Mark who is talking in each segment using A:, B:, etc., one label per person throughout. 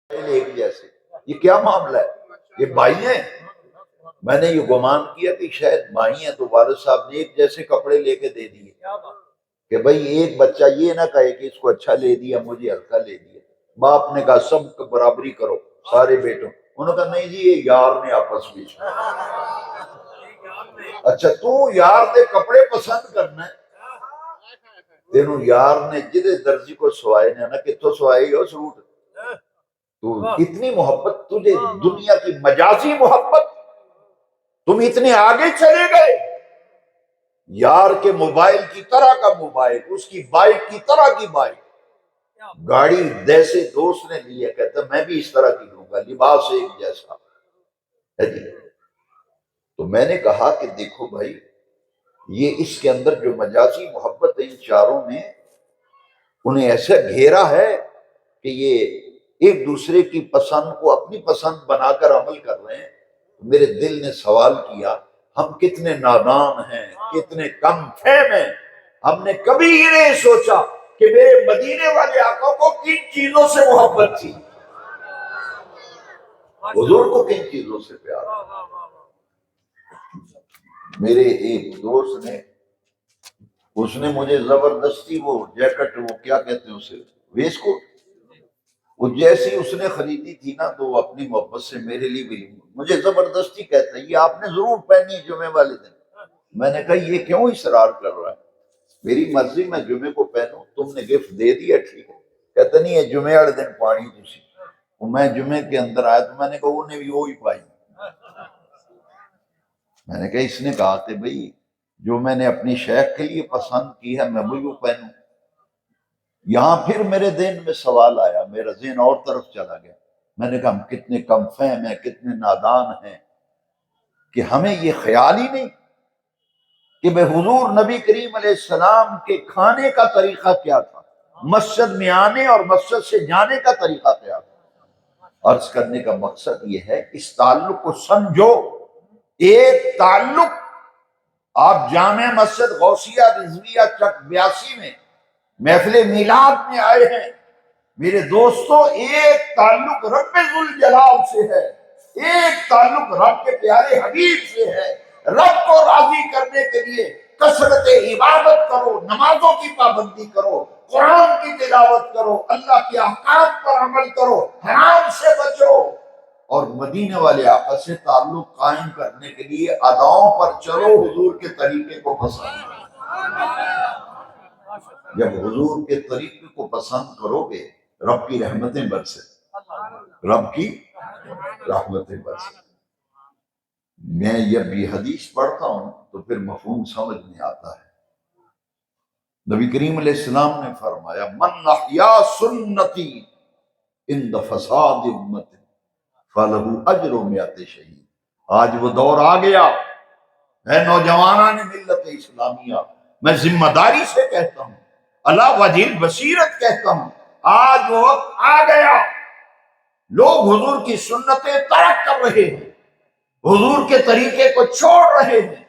A: ایک جیسے، یہ کیا معاملہ ہے؟ یہ بھائی ہیں؟ میں نے یہ گمان کیا کہ شاید بھائی ہیں، تو والد صاحب نے ایک جیسے کپڑے لے کے دے دیے کہ بھائی ایک بچہ یہ نہ کہے کہ اس کو اچھا لے دیا مجھے ہلکا لے دیا۔ باپ نے کہا سب کو برابری کرو، سارے بیٹوں۔ انہوں نے کہا نہیں جی یہ یار نے آپس میں۔ اچھا تو یار دے کپڑے پسند کرنا ہے، تینوں یار نے جدے درجی کو سوائے نے نا کتوں سوائے ہو سوٹ، تو اتنی محبت تجھے دنیا کی مجازی محبت، تم اتنے آگے چلے گئے، یار کے موبائل کی طرح کا موبائل، اس کی بائک کی طرح کی بائک، گاڑی جیسے دوست نے لیا، کہتا میں بھی اس طرح کی لوں گا، لباس ایک جیسا ہے جی۔ تو میں نے کہا کہ دیکھو بھائی یہ اس کے اندر جو مجازی محبت ہے ان چاروں میں، انہیں ایسا گھیرا ہے کہ یہ ایک دوسرے کی پسند کو اپنی پسند بنا کر عمل کر رہے ہیں۔ میرے دل نے سوال کیا ہم کتنے نادان ہیں، کتنے کم فہم ہیں، ہم نے کبھی یہ نہیں سوچا کہ میرے مدینے والے آقا کو کن چیزوں سے محبت تھی، حضور کو کن چیزوں سے پیار۔ میرے ایک دوست نے، اس نے مجھے زبردستی وہ جیکٹ، وہ کیا کہتے ہیں اسے، ویسٹ کوٹ، وہ جیسی اس نے خریدی تھی نا تو وہ اپنی محبت سے میرے لیے بھی مجھے زبردستی کہتا ہے یہ آپ نے ضرور پہنی ہے جمعے والے دن۔ میں نے کہا یہ کیوں اصرار کر رہا ہے، میری مرضی میں جمعے کو پہنوں، تم نے گفٹ دے دیا ٹھیک ہے۔ کہتا نہیں ہے جمعے والے دن پانی تھی، میں جمعے کے اندر آیا تو میں نے کہا انہیں بھی وہی پائی۔ میں نے کہا اس نے کہا کہ بھئی جو میں نے اپنی شیخ کے لیے پسند کی ہے میں وہی پہنوں۔ یہاں پھر میرے ذہن میں سوال آیا، میرا ذہن اور طرف چلا گیا، میں نے کہا ہم کتنے کم فہم ہیں، کتنے نادان ہیں کہ ہمیں یہ خیال ہی نہیں کہ بے حضور نبی کریم علیہ السلام کے کھانے کا طریقہ کیا تھا، مسجد میں آنے اور مسجد سے جانے کا طریقہ کیا تھا۔ عرض کرنے کا مقصد یہ ہے اس تعلق کو سمجھو، ایک تعلق آپ جامع مسجد غوثیہ رضویہ چک 82 میں محفل میلاد میں آئے ہیں میرے دوستو، ایک تعلق رب ذوالجلال سے ہے، ایک تعلق رب کے پیارے حبیب سے ہے۔ رب کو راضی کرنے کے لیے کثرت عبادت کرو، نمازوں کی پابندی کرو، قرآن کی تلاوت کرو، اللہ کے احکام پر عمل کرو، حرام سے بچو، اور مدینے والے آقا سے تعلق قائم کرنے کے لیے اداؤں پر چلو، حضور کے طریقے کو پسند کرو۔ جب حضور کے طریقے کو پسند کرو گے رب کی رحمتیں برسے، رب کی رحمتیں برسے۔ میں جب یہ حدیث پڑھتا ہوں تو پھر مفہوم سمجھ میں آتا ہے۔ نبی کریم علیہ السلام نے فرمایا من احیا سنتی عند فساد امت فلہ اجر 100 شہید۔ آج وہ دور آ گیا ہے نوجوانان ملت اسلامیہ، میں ذمہ داری سے کہتا ہوں، اللہ وجہ بصیرت کہتا ہوں، آج وہ وقت آ گیا لوگ حضور کی سنتیں ترک کر رہے ہیں، حضور کے طریقے کو چھوڑ رہے ہیں،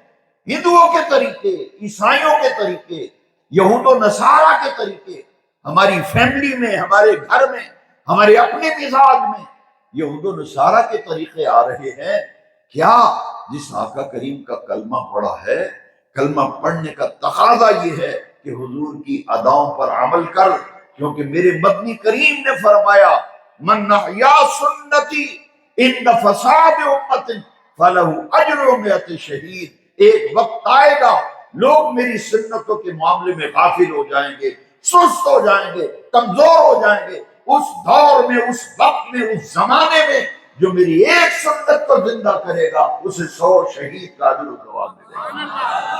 A: ہندوؤں کے طریقے، عیسائیوں کے طریقے، یہود و نصارہ کے طریقے، ہماری فیملی میں، ہمارے گھر میں، ہمارے اپنے مزاج میں یہود و نصارہ کے طریقے آ رہے ہیں۔ کیا جس آقا کریم کا کلمہ پڑھا ہے، کلمہ پڑھنے کا تقاضا یہ ہے کہ حضور کی اداؤں پر عمل کر، کیونکہ میرے مدنی کریم نے فرمایا من احیا سنتی عند فساد امت فلہ اجر 100 شہید۔ ایک وقت آئے گا لوگ میری سنتوں کے معاملے میں غافل ہو جائیں گے، سست ہو جائیں گے، کمزور ہو جائیں گے۔ اس دور میں، اس وقت میں، اس زمانے میں جو میری ایک سنت کو زندہ کرے گا اسے 100 شہید کا اجر و ثواب ملے گا۔